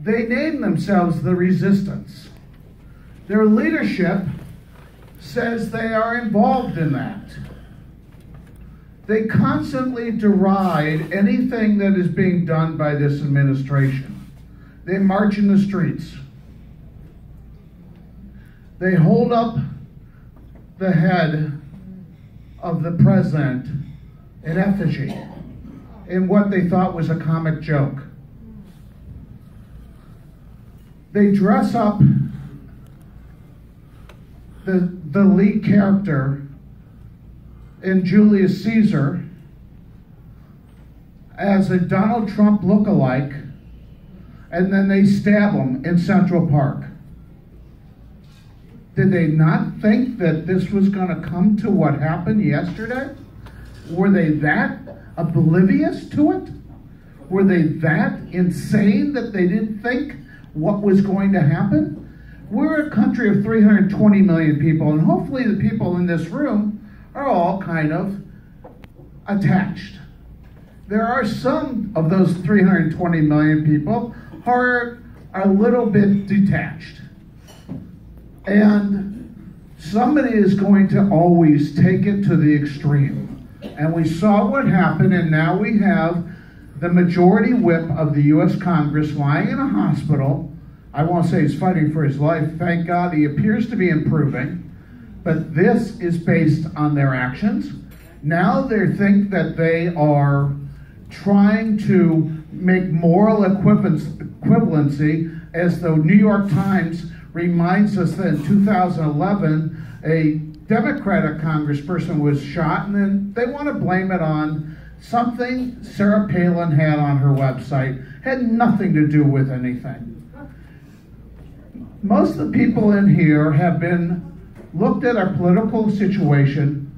they name themselves the resistance. Their leadership says they are involved in that. They constantly deride anything that is being done by this administration. They march in the streets. They hold up the head of the president in effigy in what they thought was a comic joke. They dress up the lead character in Julius Caesar as a Donald Trump lookalike, and then they stab him in Central Park. Did they not think that this was going to come to what happened yesterday? Were they that oblivious to it? Were they that insane that they didn't think what was going to happen? We're a country of 320 million people, and hopefully the people in this room are all kind of attached. There are some of those 320 million people who are a little bit detached. And somebody is going to always take it to the extreme. And we saw what happened, and now we have the majority whip of the U.S. Congress lying in a hospital. I won't say he's fighting for his life. Thank God he appears to be improving. But this is based on their actions. Now they think that they are trying to make moral equivalency, as the New York Times reminds us that in 2011, a Democratic congressperson was shot, and then they want to blame it on something Sarah Palin had on her website. Had nothing to do with anything. Most of the people in here have been looked at our political situation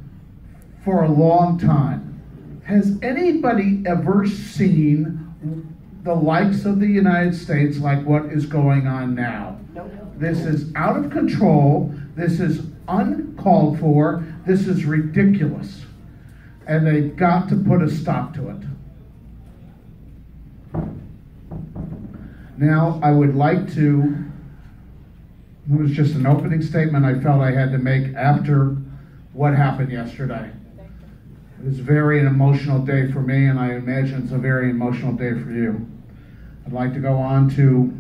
for a long time. Has anybody ever seen the likes of the United States like what is going on now? This is out of control. This is uncalled for. This is ridiculous. And they've got to put a stop to it. Now, I would like to, it was just an opening statement I felt I had to make after what happened yesterday. It was a very emotional day for me, and I imagine it's a very emotional day for you. I'd like to go on to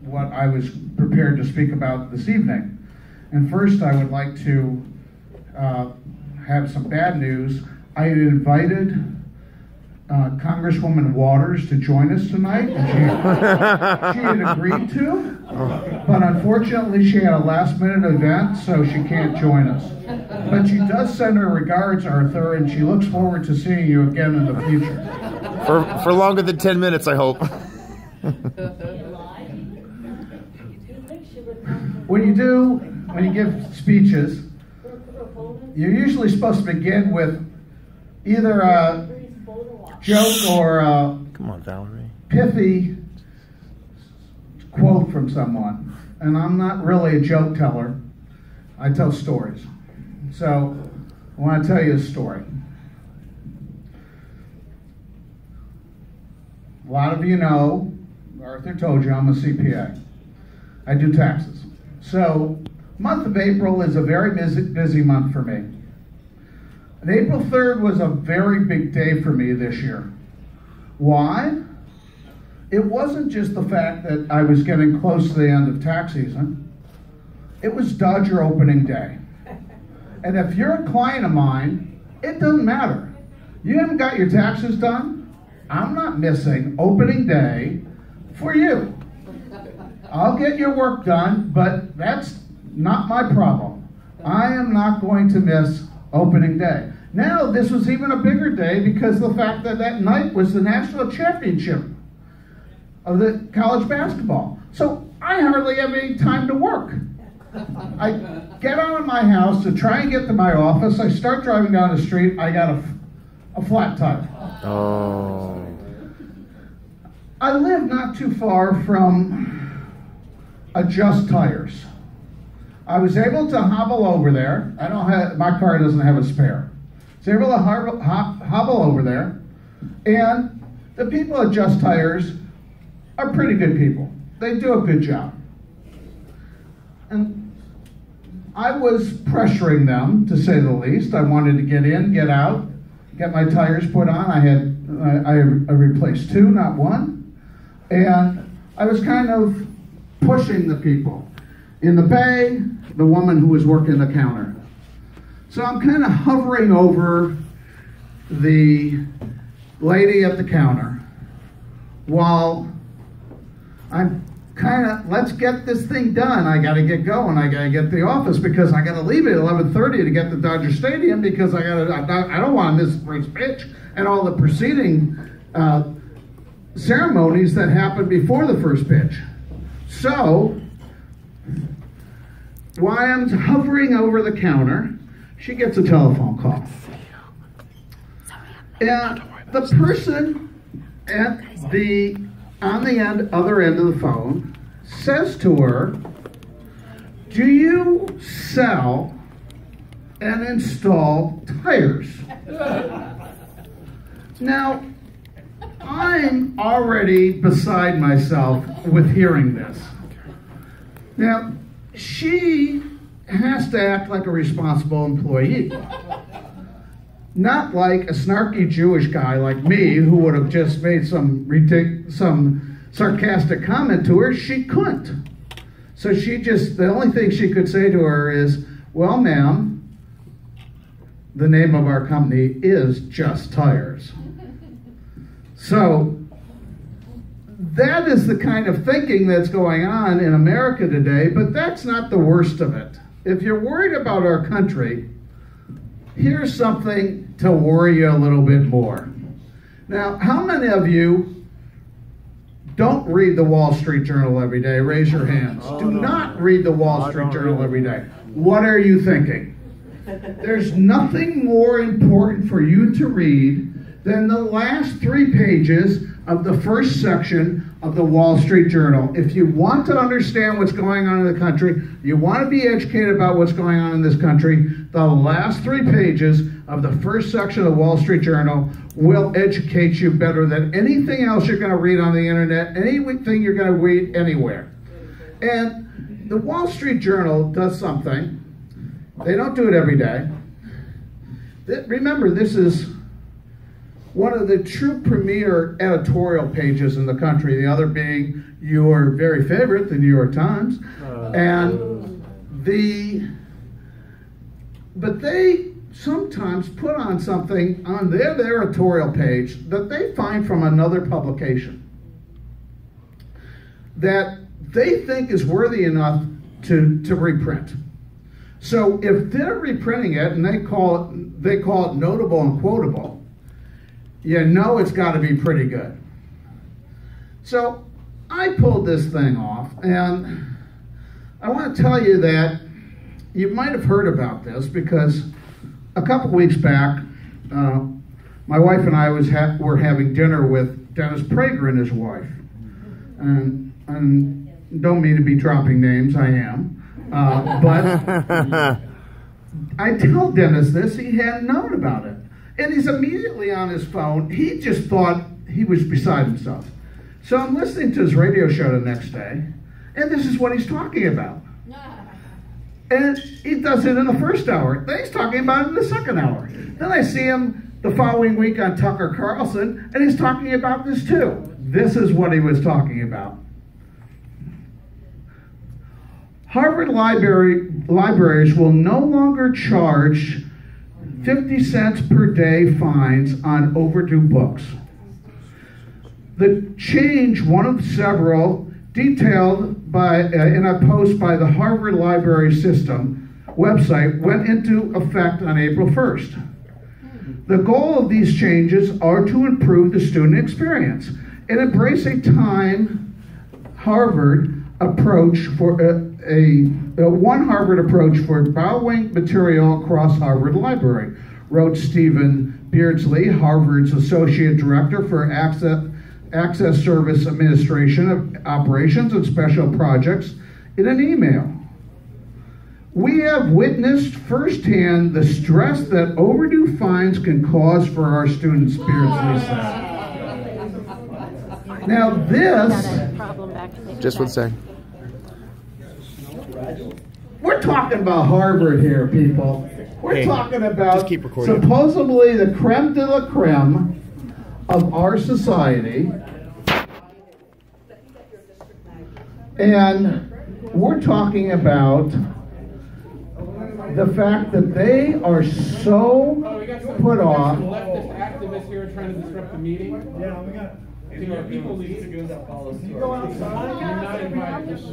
what I was prepared to speak about this evening. And first, I would like to have some bad news. I had invited Congresswoman Waters to join us tonight, and she had agreed to, but unfortunately she had a last-minute event, so she can't join us. But she does send her regards, Arthur, and she looks forward to seeing you again in the future. For longer than 10 minutes, I hope. When you give speeches, you're usually supposed to begin with either a joke or a Come on, Valerie. pithy quote from someone. And I'm not really a joke teller. I tell stories. So I want to tell you a story. A lot of you know, Arthur told you, I'm a CPA. I do taxes. So month of April is a very busy month for me. And April 3rd was a very big day for me this year. Why? It wasn't just the fact that I was getting close to the end of tax season. It was Dodger opening day. And if you're a client of mine, it doesn't matter. You haven't got your taxes done? I'm not missing opening day for you. I'll get your work done, but that's not my problem. I am not going to miss opening day. Now, this was even a bigger day because of the fact that that night was the national championship of the college basketball. So I hardly have any time to work. I get out of my house to try and get to my office. I start driving down the street. I got a flat tire. Oh. I live not too far from Adjust Tires. I was able to hobble over there. My car doesn't have a spare. I was able to hobble over there, and the people at Adjust Tires are pretty good people. they do a good job. And I was pressuring them, to say the least. I wanted to get in, get out, get my tires put on. I replaced 2, not 1. And I was kind of pushing the people. In the bay, the woman who was working the counter. So I'm kind of hovering over the lady at the counter while I'm kind of, let's get this thing done. I got to get going. I got to get to the office because I got to leave at 11:30 to get to Dodger Stadium because I don't want to miss the first pitch and all the preceding ceremonies that happened before the first pitch. So while I'm hovering over the counter, she gets a telephone call. And the person on the other end of the phone says to her, "Do you sell and install tires?" Now, I'm already beside myself with hearing this. Now, she has to act like a responsible employee. Not like a snarky Jewish guy like me who would have just made some sarcastic comment to her. She couldn't. So the only thing she could say to her is, "Well, ma'am, the name of our company is Just Tires." So that is the kind of thinking that's going on in America today, but that's not the worst of it. If you're worried about our country, here's something to worry you a little bit more. Now, how many of you don't read the Wall Street Journal every day? Raise your hands. Do not read the Wall Street Journal every day. What are you thinking? There's nothing more important for you to read than the last 3 pages of the first section of the Wall Street Journal. If you want to understand what's going on in the country, you want to be educated about what's going on in this country, the last 3 pages of the first section of the Wall Street Journal will educate you better than anything else you're going to read on the internet, anything you're going to read anywhere. And the Wall Street Journal does something. They don't do it every day. Remember, this is one of the true premier editorial pages in the country, the other being your very favorite, the New York Times. But they sometimes put on something on their editorial page that they find from another publication that they think is worthy enough to reprint. So if they're reprinting it and they call it notable and quotable, you know it's got to be pretty good. So I pulled this thing off, and I want to tell you that you might have heard about this because a couple weeks back, my wife and I were having dinner with Dennis Prager and his wife. And don't mean to be dropping names, I am. But I tell Dennis this, he hadn't known about it. And he's immediately on his phone. He just thought he was beside himself. So I'm listening to his radio show the next day, and this is what he's talking about. And he does it in the first hour. Then he's talking about it in the second hour. Then I see him the following week on Tucker Carlson, and he's talking about this too. This is what he was talking about. Harvard libraries will no longer charge 50 cents per day fines on overdue books. The change, one of several, detailed in a post by the Harvard Library System website, went into effect on April 1st. The goal of these changes are to improve the student experience and embrace a time Harvard approach for one Harvard approach for borrowing material across Harvard Library, wrote Stephen Beardsley, Harvard's Associate Director for Access Service Administration of Operations and Special Projects, in an email. "We have witnessed firsthand the stress that overdue fines can cause for our students," Beardsley said. Now this Just one second. We're talking about Harvard here, people. We're talking about just keep recording. supposedly the creme de la creme of our society. And we're talking about the fact that they are so put off. Leftist activists here trying to disrupt the meeting. Yeah, we got. Can your people leave? You go outside. You're not invited. These are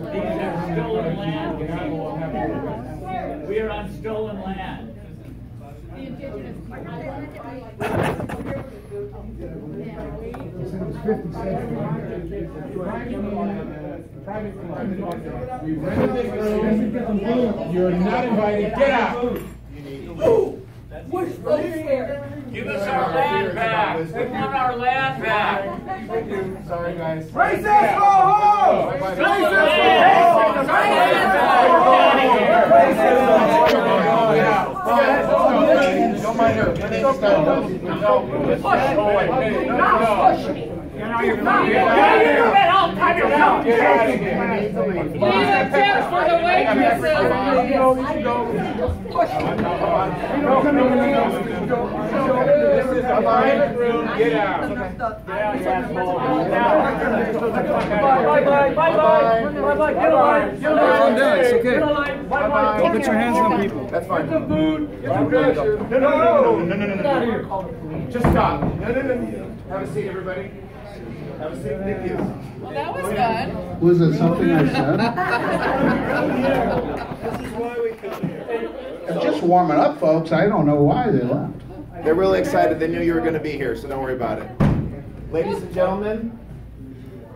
stolen land. We are on stolen land. Private we rented this room. You're not invited. Get out. Give us our land back. We want our land back. Sorry, guys. Racist, ho ho! Racist, Don't mind her. Get out. It's okay. Don't put your hands on people. That's fine. No. Just stop. No. Have a seat, everybody. Have a seat. Thank you. Well, that was fun. Was it something I said? This is why we come here. I'm just warming up, folks. I don't know why they left. They're really excited. They knew you were going to be here, so don't worry about it. Ladies and gentlemen,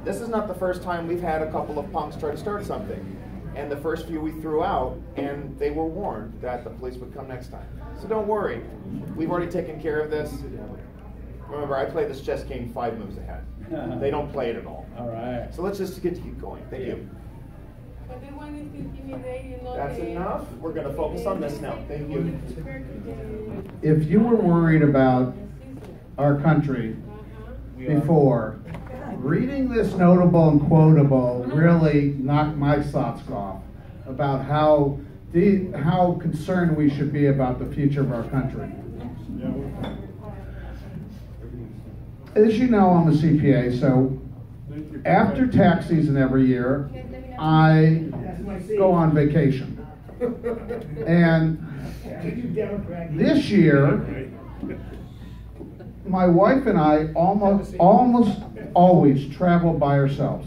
this is not the first time we've had a couple of punks try to start something. And the first few we threw out, and they were warned that the police would come next time. So don't worry. We've already taken care of this. Remember, I play this chess game 5 moves ahead. They don't play it at all. All right. So let's just keep going. Thank you. But they wanted to intimidate, you know. That's enough. We're going to focus on this now. Thank you. If you were worried about our country before, reading this notable and quotable really knocked my socks off about how concerned we should be about the future of our country. As you know, I'm a CPA, so after tax season every year, I go on vacation. And this year, my wife and I almost always travel by ourselves.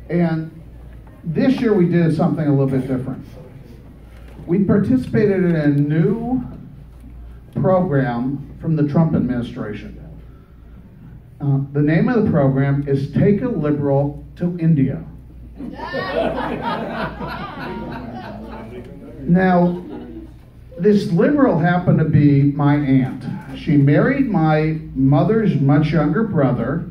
And this year we did something a little bit different. We participated in a new program from the Trump administration. The name of the program is Take a Liberal to India. Now, this liberal happened to be my aunt. She married my mother's much younger brother.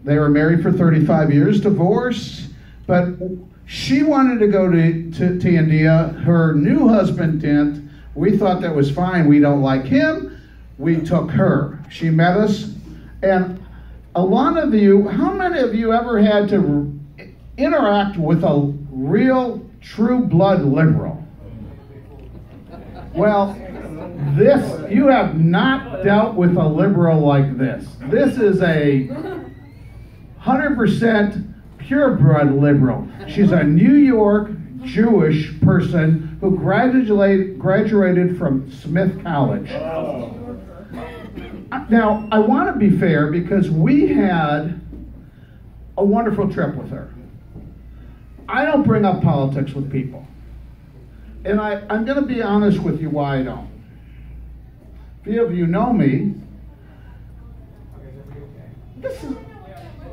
They were married for 35 years, divorced, but she wanted to go to India. Her new husband didn't. We thought that was fine. We don't like him. We took her. She met us. And a lot of you, how many of you ever had to interact with a real, true blood liberal? Well, you have not dealt with a liberal like this. This is a 100% purebred liberal. She's a New York Jewish person who graduated from Smith College. Now, I want to be fair because we had a wonderful trip with her. I don't bring up politics with people. And I'm going to be honest with you why I don't. Few of you know me.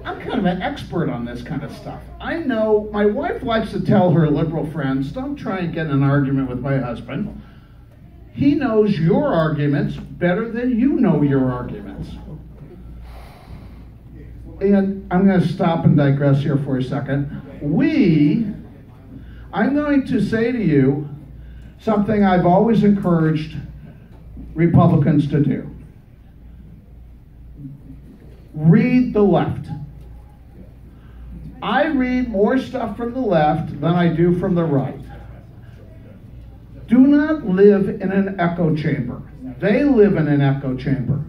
I'm kind of an expert on this kind of stuff. I know my wife likes to tell her liberal friends, don't try and get in an argument with my husband. He knows your arguments better than you know your arguments. And I'm going to stop and digress here for a second. I'm going to say to you something I've always encouraged Republicans to do. read the left. I read more stuff from the left than I do from the right. Do not live in an echo chamber. They live in an echo chamber.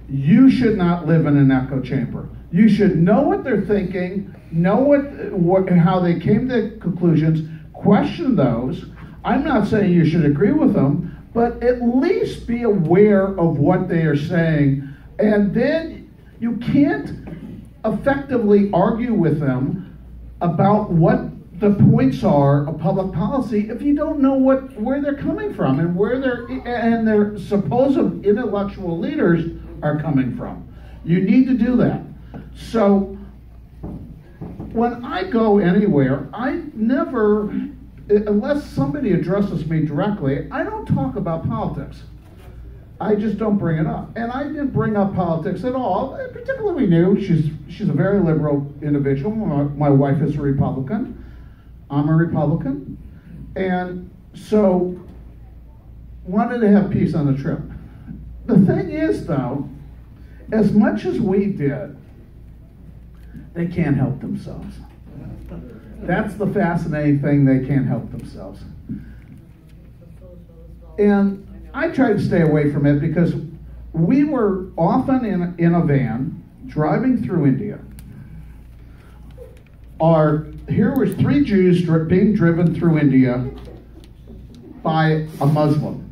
You should not live in an echo chamber. You should know what they're thinking, know how they came to conclusions, question those. I'm not saying you should agree with them, but at least be aware of what they are saying. And then you can't effectively argue with them about what the points are of public policy if you don't know where they're coming from and where their supposed intellectual leaders are coming from. You need to do that. So when I go anywhere, I never, unless somebody addresses me directly, I don't talk about politics. I just don't bring it up. And I didn't bring up politics at all, particularly new. She's a very liberal individual. My wife is a Republican. I'm a Republican. And so wanted to have peace on the trip. The thing is, though, as much as we did, they can't help themselves. That's the fascinating thing, they can't help themselves. And I tried to stay away from it because we were often in a van driving through India. Here was 3 Jews being driven through India by a Muslim.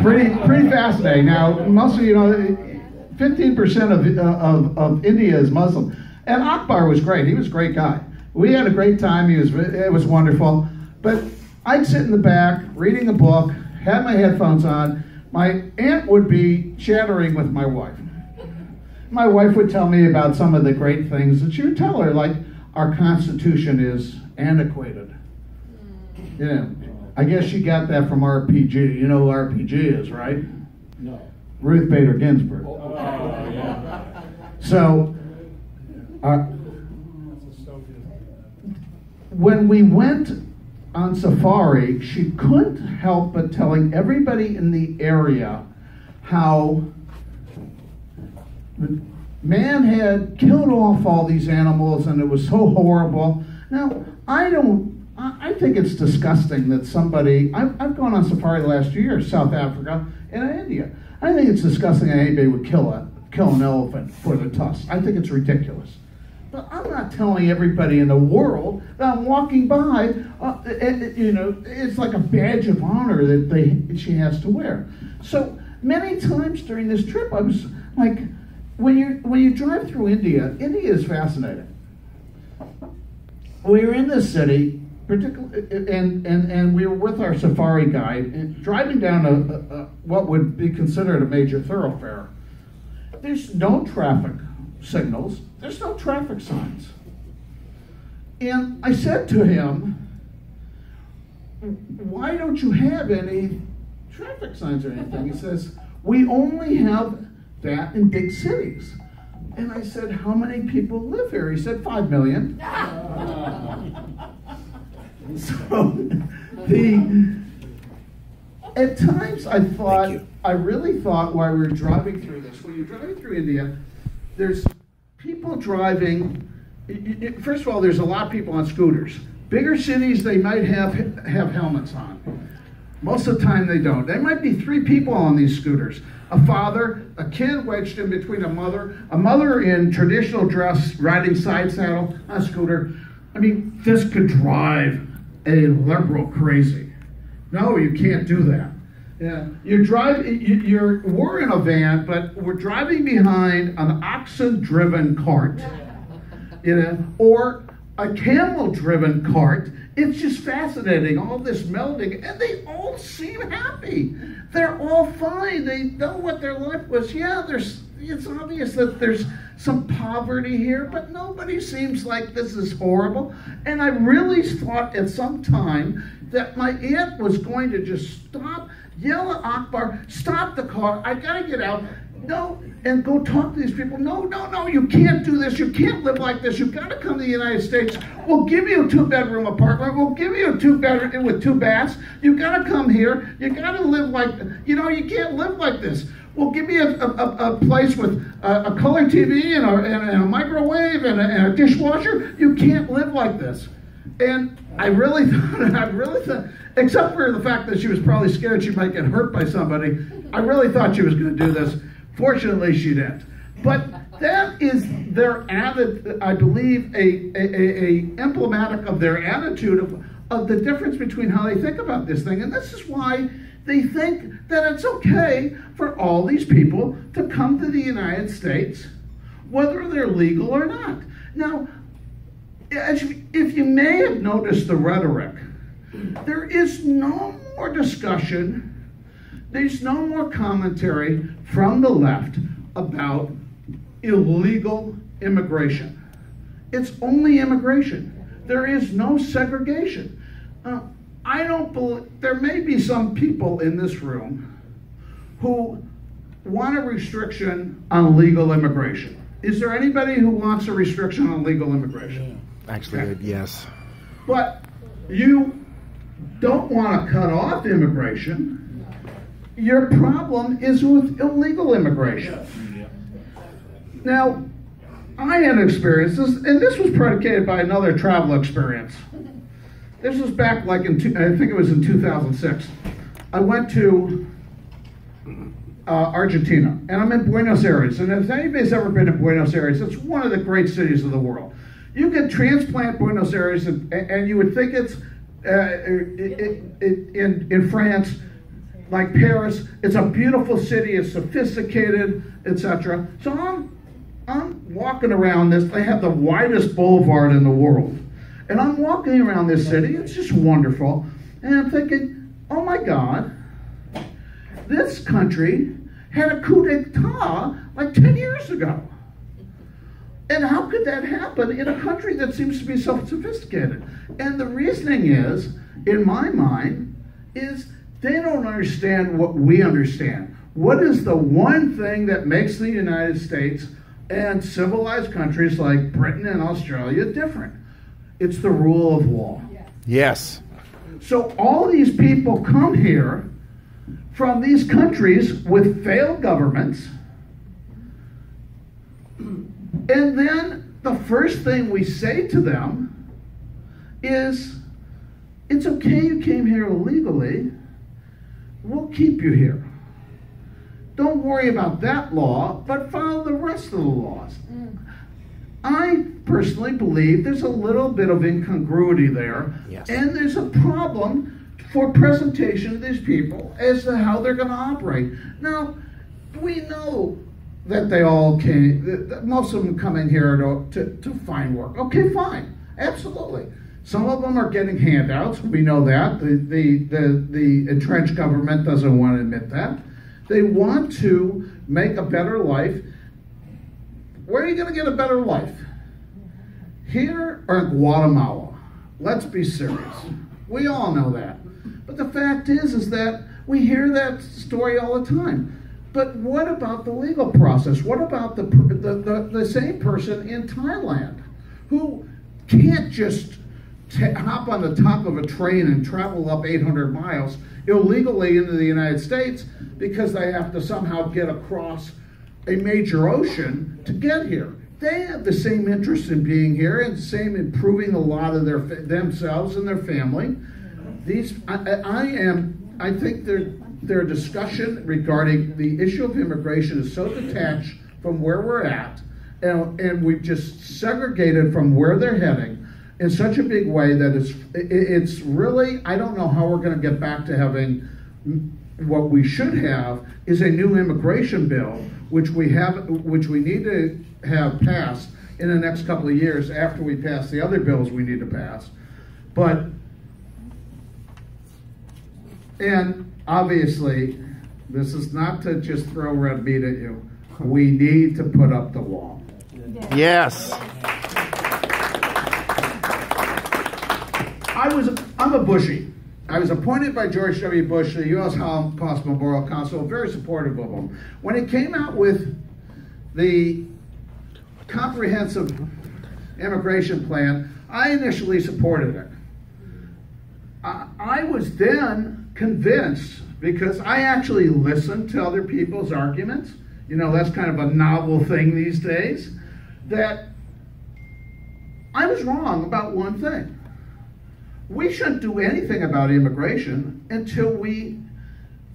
Pretty fascinating. Now, most of 15% of India is Muslim. And Akbar was great. He was a great guy. We had a great time. It was wonderful. But I'd sit in the back reading a book, had my headphones on. My aunt would be chattering with my wife. My wife would tell me about some of the great things that she would tell her, like our Constitution is antiquated. I guess she got that from RPG. You know who RPG is, right? No. Ruth Bader Ginsburg. Oh, yeah. So, when we went on safari, she couldn't help but telling everybody in the area how man had killed off all these animals and it was so horrible. Now, I think it's disgusting that somebody, I've gone on safari the last 2 years, South Africa and India. I think it's disgusting that anybody would kill an elephant for the tusks. I think it's ridiculous. But I'm not telling everybody in the world that I'm walking by, it's like a badge of honor that she has to wear. So many times during this trip, I was like, when you drive through India is fascinating. We were in this city, particularly, and we were with our safari guide, driving down what would be considered a major thoroughfare. There's no traffic signals. There's no traffic signs. And I said to him, why don't you have any traffic signs or anything? He says, we only have that in big cities. And I said, how many people live here? He said, 5 million. So, at times I really thought while we were driving through this, when you're driving through India, there's people driving, first of all, there's a lot of people on scooters. Bigger cities, they might have helmets on. Most of the time they don't. There might be 3 people on these scooters. A father, a kid wedged in between a mother in traditional dress riding side saddle on a scooter. I mean, this could drive a liberal crazy. No, you can't do that. Yeah, we're in a van, but we're driving behind an oxen-driven cart, or a camel-driven cart. It's just fascinating, all this melding, and they all seem happy. They're all fine. They know what their life was. Yeah, it's obvious that there's some poverty here, but nobody seems like this is horrible. And I really thought at some time that my aunt was going to just stop, yell at Akbar, stop the car, I gotta get out, no, and go talk to these people. No, you can't do this, you can't live like this, you've got to come to the United States. We'll give you a 2-bedroom apartment, we'll give you a 2-bedroom with 2 baths, you got to come here, you got to live like, you can't live like this. Well, give me a place with a color TV and a microwave and a dishwasher. You can't live like this. And I really thought, except for the fact that she was probably scared she might get hurt by somebody, I really thought she was going to do this. Fortunately, she didn't. But that is their attitude, I believe, a emblematic of their attitude of the difference between how they think about this thing. And this is why they think that it's okay for all these people to come to the United States, whether they're legal or not. Now, if you may have noticed the rhetoric, there is no more discussion, there's no more commentary from the left about illegal immigration. It's only immigration. There is no segregation. I don't believe, there may be some people in this room who want a restriction on legal immigration. Is there anybody who wants a restriction on legal immigration? Actually, Okay. yes. But you don't want to cut off immigration. Your problem is with illegal immigration. Now, I had experiences, and this was predicated by another travel experience. This was back like I think it was in 2006. I went to Argentina, and I'm in Buenos Aires. And if anybody's ever been to Buenos Aires, it's one of the great cities of the world. You could transplant Buenos Aires, and you would think it's in France, like Paris. It's a beautiful city. It's sophisticated, etc. So I'm walking around this. They have the widest boulevard in the world. And I'm walking around this city. It's just wonderful. And I'm thinking, oh my God, this country had a coup d'etat like 10 years ago. And how could that happen in a country that seems to be so sophisticated? And the reasoning is, in my mind, is they don't understand what we understand. What is the one thing that makes the United States and civilized countries like Britain and Australia different? It's the rule of law. Yes. So all these people come here from these countries with failed governments, and then the first thing we say to them is, it's okay you came here illegally, we'll keep you here. Don't worry about that law, but follow the rest of the laws. I personally believe there's a little bit of incongruity there, yes. And there's a problem for presentation of these people as to how they're going to operate. Now, we know that they all came, that most of them come in here to find work. Okay, fine, absolutely. Some of them are getting handouts. We know that. The entrenched government doesn't want to admit that. They want to make a better life. Where are you going to get a better life? Here or in Guatemala? Let's be serious. We all know that. But the fact is that we hear that story all the time. But what about the legal process? What about the same person in Thailand who can't just hop on the top of a train and travel up 800 miles illegally into the United States because they have to somehow get across a major ocean to get here? They have the same interest in being here and the same improving a lot of themselves and their family. I think their discussion regarding the issue of immigration is so detached from where we're at, and we've just segregated from where they're heading in such a big way that it's really, I don't know how we're going to get back to having what we should have is a new immigration bill, which we need to have passed in the next couple of years after we pass the other bills we need to pass. And obviously, this is not to just throw red meat at you. We need to put up the wall. Yes. I'm a Bushy. I was appointed by George W. Bush to the U.S. Holocaust Memorial Council, very supportive of him. When he came out with the comprehensive immigration plan, I initially supported it. I was then convinced because I actually listen to other people's arguments. You know, that's kind of a novel thing these days. That I was wrong about one thing. We shouldn't do anything about immigration until we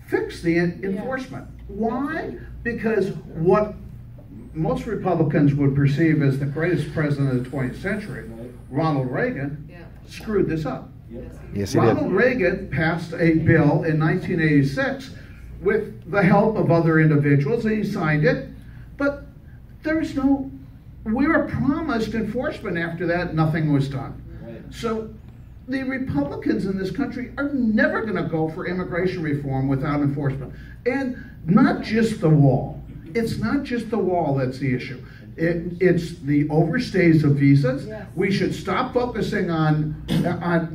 fix the enforcement. Why? Because what most Republicans would perceive as the greatest president of the 20th century, Ronald Reagan, screwed this up. Yes, he did. Ronald Reagan passed a bill in 1986 with the help of other individuals, and he signed it, but there's no, we were promised enforcement after that, nothing was done. So the Republicans in this country are never going to go for immigration reform without enforcement. And not just the wall. It's not just the wall that's the issue. It's the overstays of visas. We should stop focusing on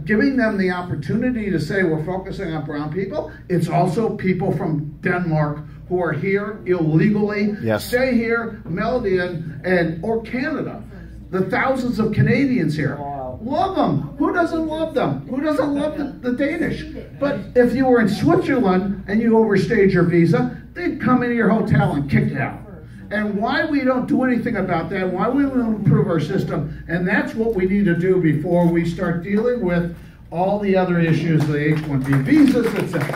giving them the opportunity to say we're focusing on brown people. It's also people from Denmark who are here illegally, stay here, meld in, or Canada. The thousands of Canadians here. Love them. Who doesn't love them? Who doesn't love the Danish? But if you were in Switzerland and you overstayed your visa, they'd come into your hotel and kick you out. And why we don't do anything about that, why we don't improve our system, and that's what we need to do before we start dealing with all the other issues, the H-1B visas, etc.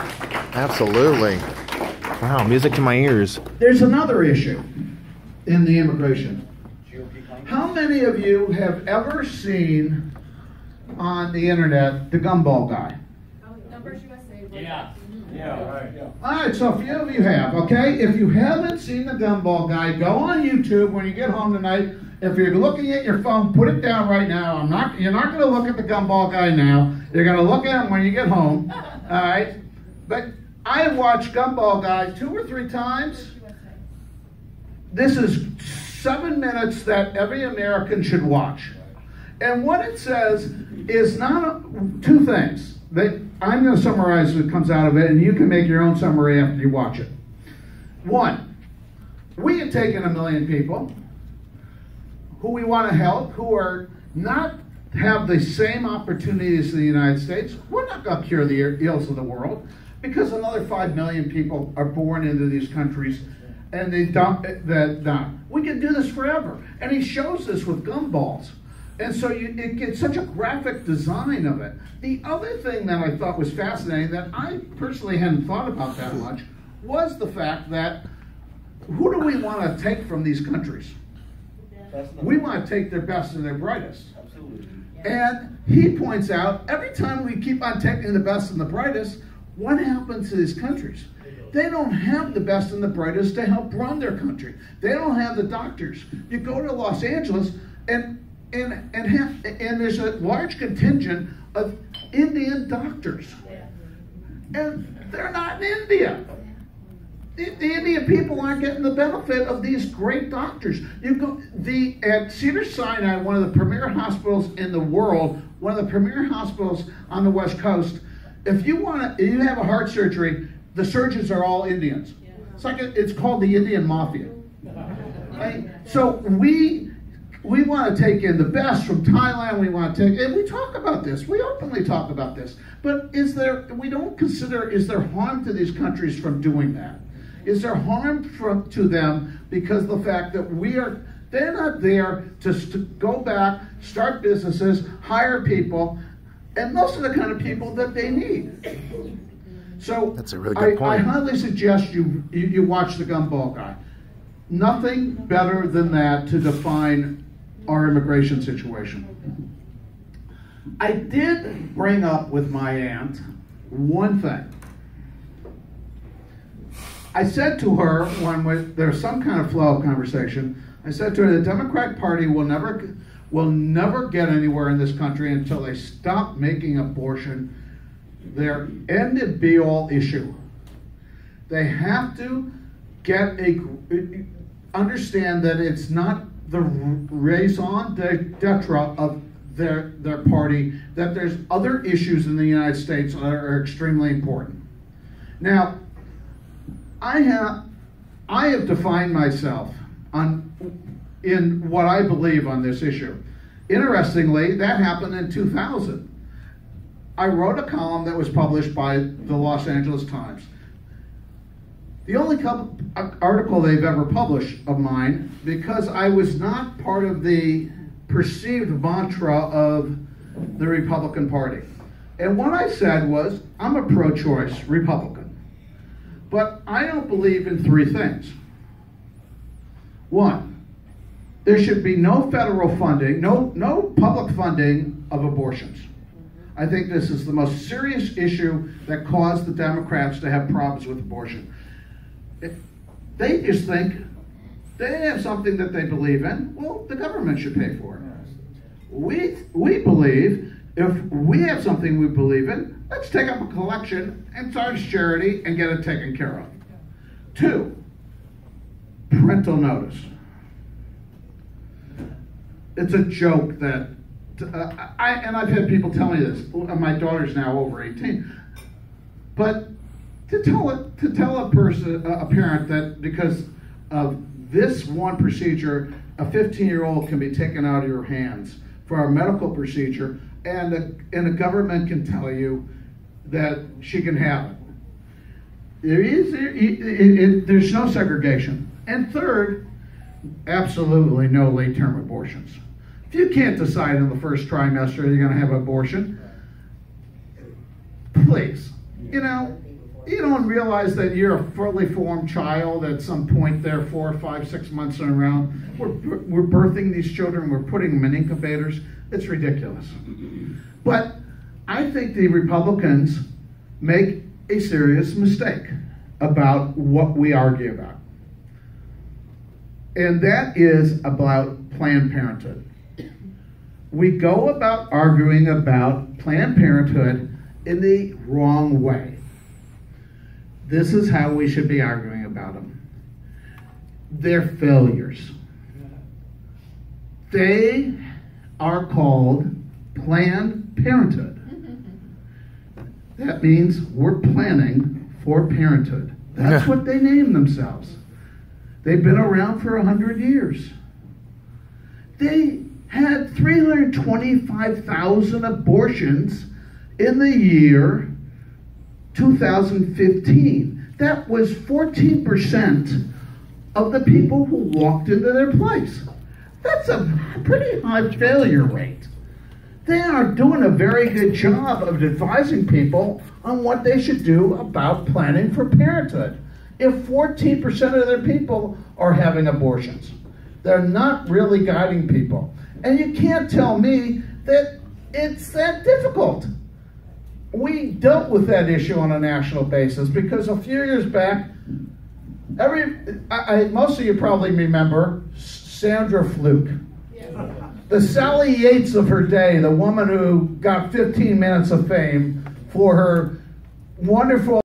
Absolutely. Wow, music to my ears. There's another issue in the immigration. How many of you have ever seen on the internet the Gumball guy? Yeah. All right, so a few of you have, okay? If you haven't seen the Gumball guy, go on YouTube when you get home tonight. If you're looking at your phone, put it down right now. You're not going to look at the Gumball guy now. You're going to look at him when you get home, all right? But I have watched Gumball guy 2 or 3 times. This is 7 minutes that every American should watch. And what it says is not 2 things. I'm going to summarize what comes out of it, and you can make your own summary after you watch it. 1, we have taken 1 million people who we want to help, who are not have the same opportunities in the United States. We're not going to cure the ills of the world, because another 5 million people are born into these countries and they dump that down. We can do this forever. And he shows this with gumballs. And so it gets such a graphic design of it. The other thing that I thought was fascinating that I personally hadn't thought about that much was the fact that who do we want to take from these countries? We want to take their best and their brightest. Absolutely. And he points out every time we keep on taking the best and the brightest, what happens to these countries? They don't have the best and the brightest to help run their country. They don't have the doctors. You go to Los Angeles and there's a large contingent of Indian doctors. And they're not in India. The Indian people aren't getting the benefit of these great doctors. You go at Cedars-Sinai, one of the premier hospitals in the world, one of the premier hospitals on the West Coast. If you have a heart surgery, the surgeons are all Indians. It's called the Indian Mafia. Right? So we want to take in the best from Thailand. We want to take, and we talk about this. We openly talk about this. But we don't consider, is there harm to these countries from doing that? Is there harm to them because of the fact that they're not there to go back, start businesses, hire people, and those are the kind of people that they need. So that's a really good point. I highly suggest you watch the Gumball guy. Nothing better than that to define our immigration situation. I did bring up with my aunt one thing. I said to her when there's some kind of flow of conversation, I said to her, the Democratic Party will never get anywhere in this country until they stop making abortion their end and be all issue. They have to understand that it's not the raison d'etre of their party, that there's other issues in the United States that are extremely important. Now, I have defined myself in what I believe on this issue. Interestingly, that happened in 2000. I wrote a column that was published by the Los Angeles Times. The only article they've ever published of mine, because I was not part of the perceived mantra of the Republican Party. And what I said was, I'm a pro-choice Republican. But I don't believe in three things. One, there should be no federal funding, no public funding of abortions. I think this is the most serious issue that caused the Democrats to have problems with abortion. They just think they have something that they believe in, well, the government should pay for it. We believe if we have something we believe in, let's take up a collection and start a charity and get it taken care of. Two, parental notice. It's a joke that, I've had people tell me this. My daughter's now over 18, but to tell a parent that because of this one procedure, a 15-year-old can be taken out of your hands for a medical procedure, and a government can tell you that she can have it. There's no segregation. And third, absolutely no late-term abortions. If you can't decide in the first trimester you're going to have an abortion, please, you don't realize that you're a fully formed child at some point there, 4, 5, 6 months around. We're birthing these children, we're putting them in incubators. It's ridiculous. But I think the Republicans make a serious mistake about what we argue about. And that is about Planned Parenthood. We go about arguing about Planned Parenthood in the wrong way. This is how we should be arguing about them. They're failures. They are called Planned Parenthood. That means we're planning for parenthood. That's what they name themselves. They've been around for 100 years. They had 325,000 abortions in the year 2015. That was 14% of the people who walked into their place. That's a pretty high failure rate. They are doing a very good job of advising people on what they should do about planning for parenthood. If 14% of their people are having abortions, they're not really guiding people. And you can't tell me that it's that difficult. We dealt with that issue on a national basis because a few years back, most of you probably remember Sandra Fluke. The Sally Yates of her day, the woman who got 15 minutes of fame for her wonderful